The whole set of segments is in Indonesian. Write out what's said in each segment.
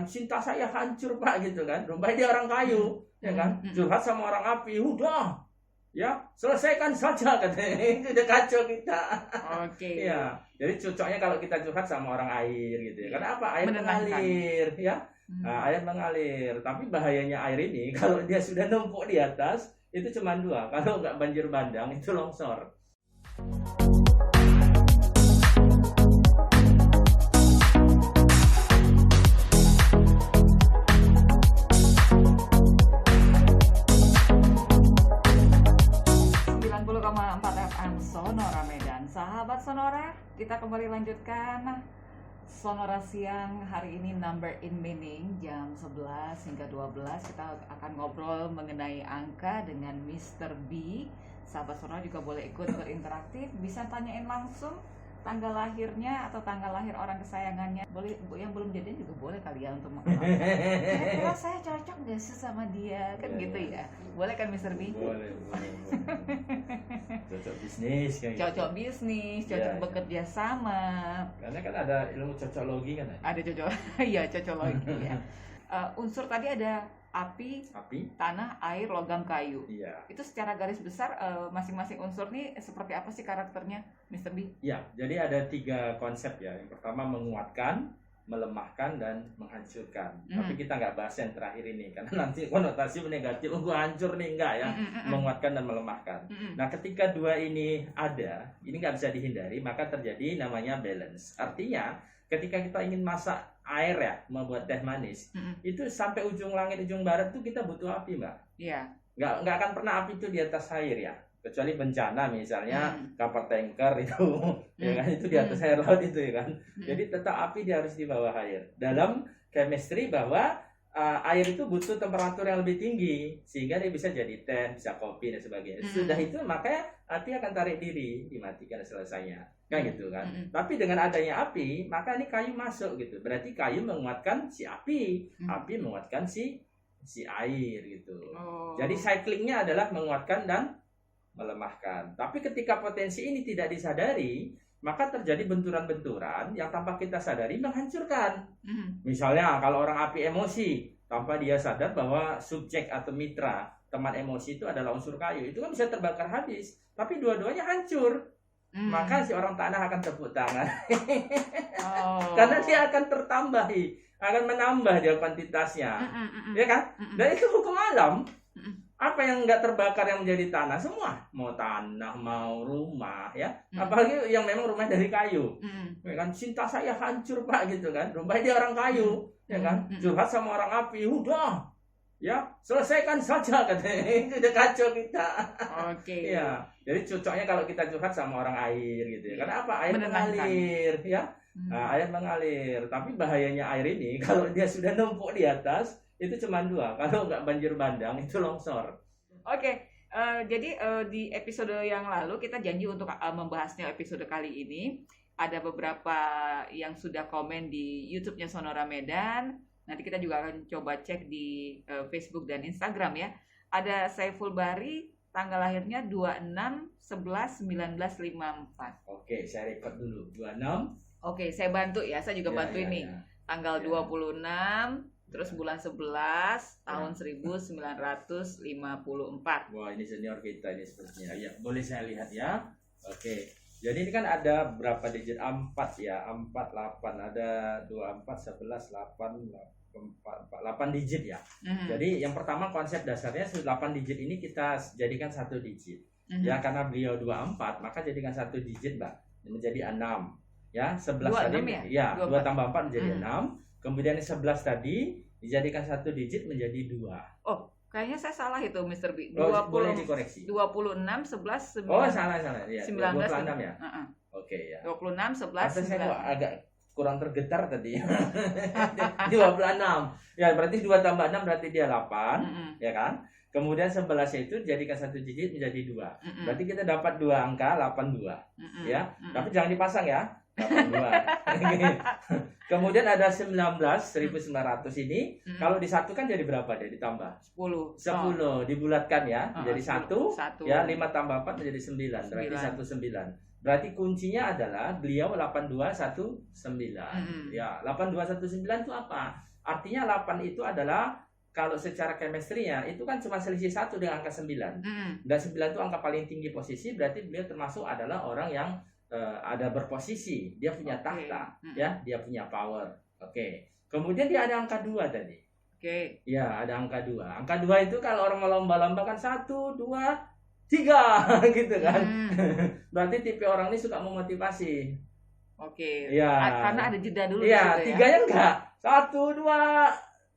kan, cinta saya hancur Pak gitu kan. Rupanya dia orang kayu, ya kan. Curhat sama orang api, udah, ya selesaikan saja katanya. Itu udah kacau kita. Oke. Ya, jadi cocoknya kalau kita curhat sama orang air gitu ya. Karena apa? Air Menenangkan. mengalir, ya. Nah, air mengalir. Tapi bahayanya air ini kalau dia sudah numpuk di atas, itu cuma dua. Kalau nggak banjir bandang, itu longsor. Sonora Medan. Sahabat Sonora, kita kembali lanjutkan Sonora Siang hari ini, number in meaning jam 11 hingga 12. Kita akan ngobrol mengenai angka dengan Mr. B. Sahabat Sonora juga boleh ikut berinteraktif, bisa tanyain langsung tanggal lahirnya atau tanggal lahir orang kesayangannya. Boleh, yang belum jadian juga boleh kali ya untuk mengenal. Kira-kira saya cocok gak sih sama dia? Kan gitu ya. Boleh kan Mr. B? Boleh. Cocok bisnis kayak Cocok gitu. bisnis, cocok bekerja sama. Karena kan ada ilmu cocoklogi kan ya? Ada cocok, iya cocoklogi ya. Unsur tadi ada api, tanah, air, logam, kayu. Iya. Itu secara garis besar masing-masing unsur nih seperti apa sih karakternya, Mr. B? Iya, jadi ada 3 konsep ya. Yang pertama menguatkan, melemahkan, dan menghancurkan. Tapi kita nggak bahas yang terakhir ini karena nanti konotasi negatif, gua hancur nih, enggak ya. Menguatkan dan melemahkan. Nah, ketika 2 ini ada, ini nggak bisa dihindari, maka terjadi namanya balance. Artinya ketika kita ingin masak air ya, membuat teh manis, itu sampai ujung langit, ujung barat tuh kita butuh api, Mbak. Iya. Nggak akan pernah api itu di atas air ya, kecuali bencana misalnya kapal tanker itu, ya kan, itu di atas air laut itu ya kan. Jadi tetap api dia harus di bawah air. Dalam chemistry bahwa air itu butuh temperatur yang lebih tinggi sehingga dia bisa jadi teh, bisa kopi dan sebagainya. Sudah itu makanya api akan tarik diri, dimatikan selesainya. Kan gitu kan. Tapi dengan adanya api, maka ini kayu masuk gitu. Berarti kayu menguatkan si api, api menguatkan si air gitu. Jadi cyclingnya adalah menguatkan dan melemahkan. Tapi ketika potensi ini tidak disadari, maka terjadi benturan-benturan yang tanpa kita sadari menghancurkan. Misalnya kalau orang api emosi, tanpa dia sadar bahwa subjek atau mitra, teman emosi itu adalah unsur kayu, itu kan bisa terbakar habis. Tapi dua-duanya hancur. Maka si orang tanah akan tepuk tangan. Karena dia akan tertambahi, akan menambah dia kuantitasnya. Ya kan? Dan itu hukum alam. Apa yang nggak terbakar yang menjadi tanah semua, mau tanah, mau rumah, ya, apalagi yang memang rumah dari kayu, ya kan, cinta saya hancur Pak gitu kan, rupanya dia orang kayu, ya kan, curhat sama orang api, udah, ya selesaikan saja katanya. Itu udah kacau kita. Oke. Ya, jadi cocoknya kalau kita curhat sama orang air gitu ya, karena apa? Air mengalir, ya, air mengalir. Tapi bahayanya air ini kalau dia sudah numpuk di atas, itu cuma 2. Kalau nggak banjir bandang, itu longsor. Oke, jadi di episode yang lalu kita janji untuk membahasnya episode kali ini. Ada beberapa yang sudah komen di YouTube-nya Sonora Medan. Nanti kita juga akan coba cek di Facebook dan Instagram ya. Ada Saiful Bari, tanggal lahirnya 26/11/1954. Oke, saya record dulu. 26. Oke, saya bantu ya. Saya juga bantu ini. Tanggal 26 terus bulan 11 tahun 1954. Wah, ini senior kita ini sepertinya. Ya, boleh saya lihat ya. Oke. Jadi ini kan ada berapa digit? 4 ya. 4, 8. Ada 24, 11, 8, 8 digit ya. Jadi yang pertama konsep dasarnya 8 digit ini kita jadikan 1 digit. Ya, karena beliau 24, maka jadikan 1 digit, Mbak. Menjadi 6. Ya, 11 tadi. Ya, 2 tambah 4 menjadi 6. Kemudian 11 tadi dijadikan 1 digit menjadi 2. Oh, kayaknya saya salah itu Mr. B. 20, boleh dikoreksi. 26, 11, 9. Oh, salah. Ya, 19, 26 ya? Oke ya. 26, 11, Atau saya kok agak kurang tergetar tadi. 26. Ya, berarti 2 tambah 6 berarti dia 8. Ya kan? Kemudian 11 itu jadikan 1 digit menjadi 2. Berarti kita dapat 2 angka 82. Ya. Tapi jangan dipasang ya. 82. Kemudian ada 1900 ini, kalau disatukan jadi berapa dia ditambah? 10 dibulatkan ya, menjadi 1. Ya, 5 tambah 4 menjadi 9, berarti 19. Berarti kuncinya adalah beliau 8219. Ya, 8219 itu apa? Artinya 8 itu adalah kalau secara chemistry-nya itu kan cuma selisih 1 dengan angka 9. Dan 9 itu angka paling tinggi posisi, berarti beliau termasuk adalah orang yang ada berposisi, dia punya tahta, ya, dia punya power. Oke. Kemudian dia ada angka 2 tadi. Ya, ada angka 2. Angka 2 itu kalau orang melomba-lomba kan 1, 2, 3 gitu kan. Berarti tipe orang ini suka memotivasi. Ya. Karena ada jeda dulu. Iya, 3-nya enggak. 1, 2.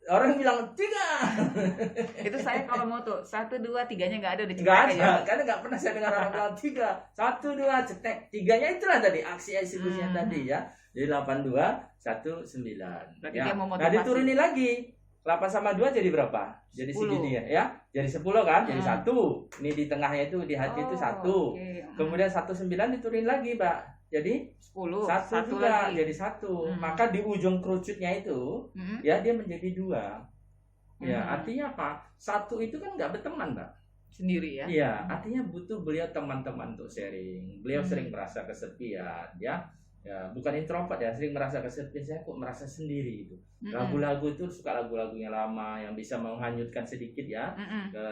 Orang bilang 3. Itu saya kalau mau tuh 1, 2, 3-nya nggak ada, udah nggak ada, karena nggak pernah saya dengar orang bilang 3. 1, 2, cetek. 3-nya itulah tadi aksi eksekusinya tadi ya. Jadi 8, 2, 1, 9. Berarti Ya. dia mau motivasi. Nah diturunin lagi. 8 sama 2 jadi berapa? Jadi 10. segini ya. Jadi 10 kan? Jadi 1. Ini di tengahnya itu di hati itu 1. Kemudian 1, 9 diturunin lagi, Mbak. Jadi 10. 1 juga lagi. Jadi 1. Maka di ujung kerucutnya itu ya dia menjadi 2. Ya, artinya apa? 1 itu kan nggak berteman, Mbak. Sendiri ya. Iya, artinya butuh beliau teman-teman untuk sharing. Beliau sering merasa kesepian, ya. Ya, bukan introvert ya, sering merasa kesepian. Saya kok merasa sendiri gitu. Lagu-lagu itu suka lagu-lagunya lama yang bisa menghanyutkan sedikit ya ke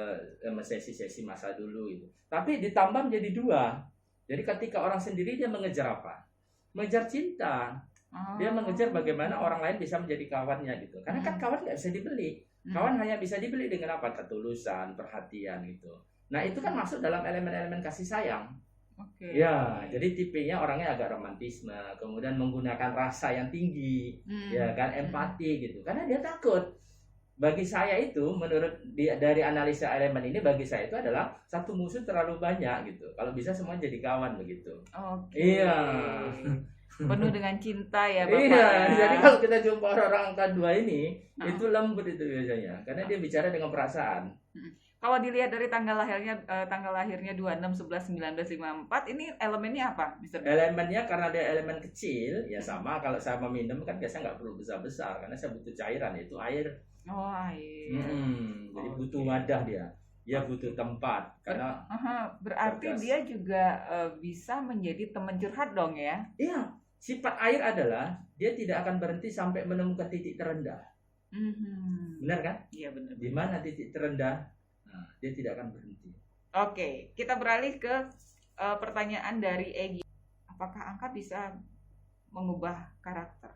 sesi-sesi masa dulu itu. Tapi ditambah menjadi 2. Jadi ketika orang sendiri dia mengejar apa? Mengejar cinta. Dia mengejar bagaimana orang lain bisa menjadi kawannya gitu. Karena kan kawan nggak bisa dibeli. Kawan hanya bisa dibeli dengan apa? Ketulusan, perhatian gitu. Nah itu kan masuk dalam elemen-elemen kasih sayang. Ya, jadi tipenya orangnya agak romantisme, kemudian menggunakan rasa yang tinggi, ya kan, empati gitu. Karena dia takut. Bagi saya itu, menurut dari analisa elemen ini, bagi saya itu adalah satu musuh terlalu banyak gitu. Kalau bisa semua jadi kawan begitu. Iya. Penuh dengan cinta ya Bapak. Iya, jadi kalau kita jumpa orang angka 2 ini, itu lembut itu biasanya, karena dia bicara dengan perasaan. Kalau dilihat dari tanggal lahirnya 26/11/1954, ini elemennya apa, Mr. Elemennya karena dia elemen kecil, ya sama kalau saya meminum kan biasanya nggak perlu besar-besar, karena saya butuh cairan, yaitu air. Air. Jadi butuh wadah dia butuh tempat. Karena berarti dia juga bisa menjadi teman curhat dong ya? Iya, sifat air adalah dia tidak akan berhenti sampai menemukan titik terendah. Benar kan? Iya benar. Di mana titik terendah? Nah, dia tidak akan berhenti. Oke, kita beralih ke pertanyaan dari Egy. Apakah angka bisa mengubah karakter?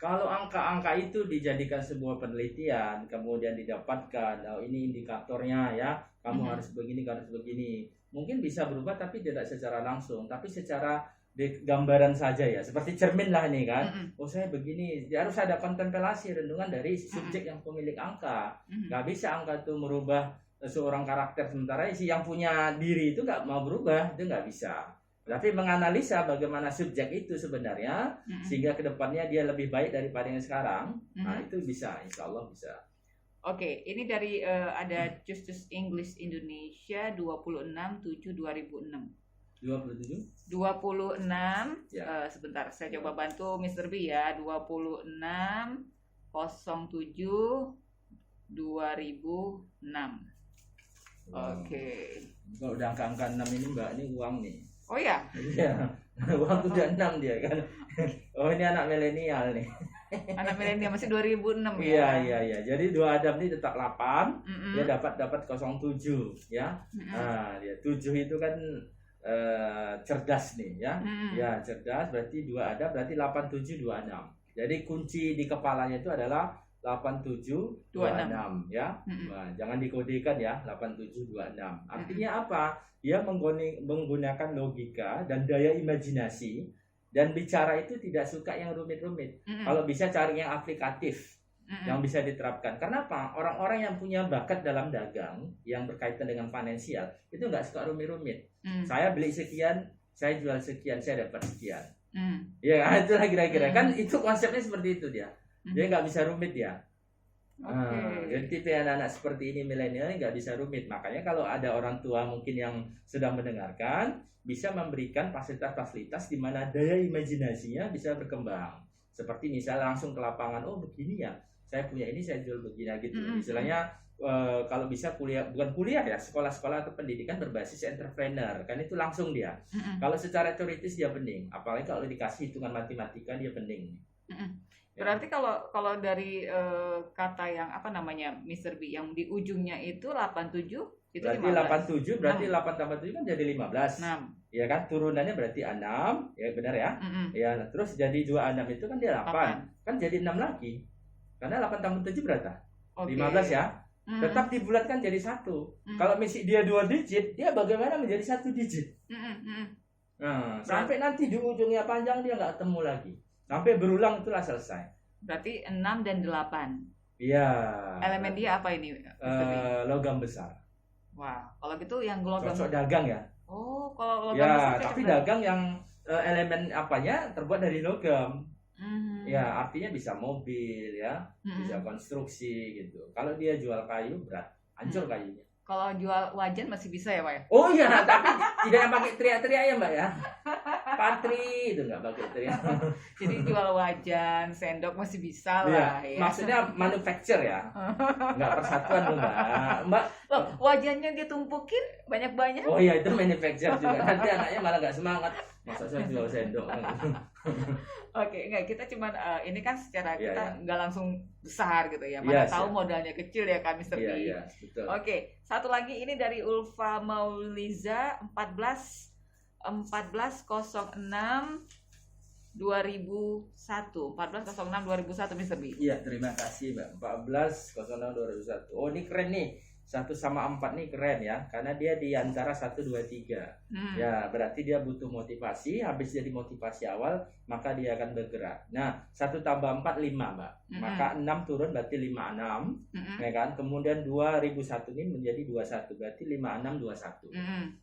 Kalau angka-angka itu dijadikan sebuah penelitian, kemudian didapatkan, oh ini indikatornya ya, kamu harus begini, harus begini. Mungkin bisa berubah tapi tidak secara langsung, tapi secara gambaran saja ya, seperti cermin lah ini kan. Oh saya begini, harus ada kontemplasi, renungan dari subjek yang pemilik angka. Gak bisa angka itu merubah seorang karakter, sementara si yang punya diri itu gak mau berubah, itu gak bisa. Tapi menganalisa bagaimana subjek itu sebenarnya sehingga kedepannya dia lebih baik daripada yang sekarang. Nah itu bisa, insya Allah bisa. Oke, ini dari ada Justus English Indonesia 26/7/2006. 27? 26 ya. Sebentar, saya coba bantu Mr. B ya. 26/07/2006. Oke. Kalau udah angka-angka 6 ini Mbak, ini uang nih. Oh ya? Iya. Uang udah 6 dia kan. Oh ini anak milenial nih. Anak milenial masih 2006 ya. Iya. Jadi 2 Adam ini tetap 8, dia dapat 07 ya. Nah, dia 7 itu kan cerdas nih ya. Ya, cerdas berarti 2 Adam berarti 8726. Jadi kunci di kepalanya itu adalah 8726 ya. Nah, jangan dikodekan ya 8726. Artinya apa? Dia menggunakan logika dan daya imajinasi, dan bicara itu tidak suka yang rumit-rumit. Kalau bisa cari yang aplikatif, yang bisa diterapkan. Kenapa? Orang-orang yang punya bakat dalam dagang yang berkaitan dengan finansial itu nggak suka rumit-rumit. Saya beli sekian, saya jual sekian, saya dapat sekian. Ya itulah kira-kira kan itu konsepnya seperti itu dia. Dia nggak bisa rumit ya. Jadi tipe anak-anak seperti ini milenial nggak bisa rumit. Makanya kalau ada orang tua mungkin yang sedang mendengarkan, bisa memberikan fasilitas-fasilitas di mana daya imajinasinya bisa berkembang. Seperti misalnya langsung ke lapangan, oh begini ya, saya punya ini, saya jual begini gitu. Istilahnya kalau bisa kuliah, bukan kuliah ya, sekolah-sekolah atau pendidikan berbasis entrepreneur, kan itu langsung dia. Kalau secara teoritis dia pening, apalagi kalau dikasih hitungan matematika dia pening. Berarti kalau dari kata yang apa namanya Mr. B yang di ujungnya itu 87 itu Berarti 15. 87 berarti 8 tambah 7 kan jadi 15. 6. Ya kan turunannya berarti 6, ya benar ya? Ya, terus jadi 26 itu kan dia 8. Kan jadi 6 lagi. Karena 8 tambah 7 berapa? Okay. 15 ya. Tetap dibulatkan jadi 1. Kalau misi dia 2 digit, dia bagaimana menjadi 1 digit? Nah, sampai nanti di ujungnya panjang dia nggak ketemu lagi. Sampai berulang itulah selesai. Berarti 6 dan 8. Iya. Elemen dia apa ini? Logam besar. Wah, kalau gitu yang logam cocok dagang ya. Oh, kalau logam ya, besar tapi dagang yang elemen apanya terbuat dari logam. Ya, artinya bisa mobil ya, bisa konstruksi gitu. Kalau dia jual kayu berat, hancur kayunya. Kalau jual wajan masih bisa ya, Pak ya? Oh iya, tapi tidak yang pakai teriak-teriak ya, Mbak ya. Patri itu nggak pakai teriak. Jadi jual wajan, sendok masih bisa lah ya. Maksudnya manufacture ya, nggak persatuan loh Mbak. Loh, wajannya ditumpukin banyak-banyak. Oh iya, itu manufacture juga. Nanti anaknya malah nggak semangat. Masa saya jual sendok. Oke, enggak, kita cuman ini kan secara kita nggak langsung besar gitu ya. Mana tahu modalnya kecil ya kan Mr. B. Iya, betul. Oke, satu lagi ini dari Ulfa Mauliza 1406 2001 Mr. B. Iya, terima kasih Mbak. 1406 2001. Oh, ini keren nih. 1 sama 4 nih keren ya, karena dia di antara 1 2 3. Ya, berarti dia butuh motivasi, habis jadi motivasi awal, maka dia akan bergerak. Nah, 1 tambah 4 5, Mbak. Maka 6 turun berarti 56, ya kan? Kemudian 2001 ini menjadi 21, berarti 56 21.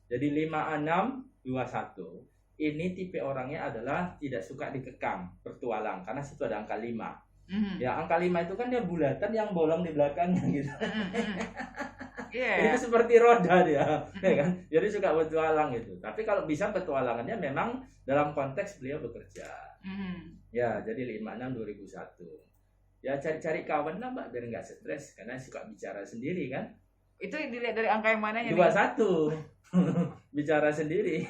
Jadi 56 21. Ini tipe orangnya adalah tidak suka dikekang, bertualang, karena situ ada angka 5. Ya, angka 5 itu kan dia bulatan yang bolong di belakangnya gitu. Itu seperti roda dia, ya kan? Jadi suka bertualang gitu. Tapi kalau bisa petualangannya memang dalam konteks beliau bekerja. Ya, jadi 56 2001. Ya, cari-cari kawan lah Mbak, biar nggak stres, karena suka bicara sendiri kan. Itu dilihat dari angka yang mana ya? 21. Bicara sendiri.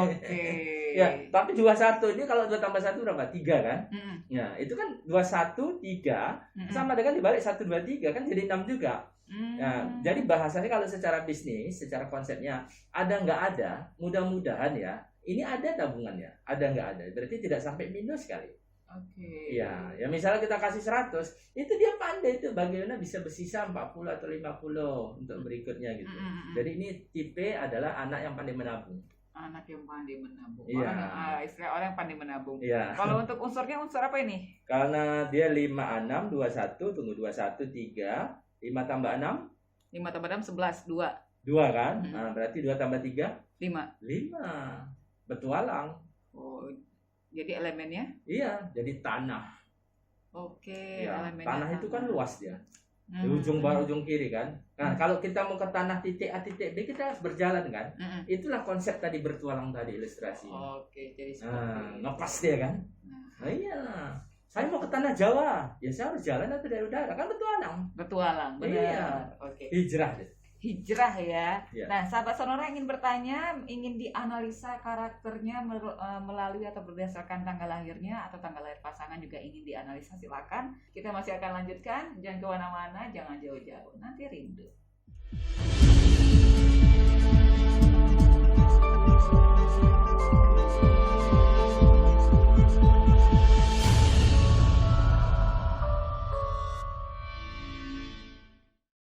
Oke. Ya, tapi 21 ini kalau 2 tambah 1 berapa? 3 kan? Ya, itu kan 21 3 sama dengan dibalik 1 2 3 kan jadi 6 juga. Nah, jadi bahasanya kalau secara bisnis, secara konsepnya ada nggak ada, mudah-mudahan ya, ini ada tabungannya, ada nggak ada, berarti tidak sampai minus kali. Oke. Ya misalnya kita kasih 100, itu dia pandai itu bagaimana bisa bersisa 40 atau 50 untuk berikutnya gitu. Jadi ini tipe adalah anak yang pandai menabung. Anak yang pandai menabung. Istilah orang yang pandai menabung. Iya. Kalau untuk unsurnya unsur apa ini? Karena dia 5 6 21, tunggu 21 3, 5 tambah 6 5 tambah 6 11 2 kan? Nah, berarti 2 tambah 3 5 Bertualang. Oh, jadi elemennya? Iya, jadi tanah. Oke, ya, elemennya tanah itu kan luas dia. Di ujung barat ujung kiri kan. Nah, kalau kita mau ke tanah titik A titik B, kita harus berjalan kan. Itulah konsep tadi bertualang tadi ilustrasi. Oke, jadi seperti ngepas dia kan. Nah, iya. Saya mau ke tanah Jawa, ya saya harus jalan atau dari udara kan bertualang, benar. Iya. Oke. Hijrah ya. Nah, sahabat Sonora ingin bertanya, ingin dianalisa karakternya melalui atau berdasarkan tanggal lahirnya atau tanggal lahir pasangan juga ingin dianalisa, silakan. Kita masih akan lanjutkan, jangan kemana-mana, jangan jauh-jauh, nanti rindu.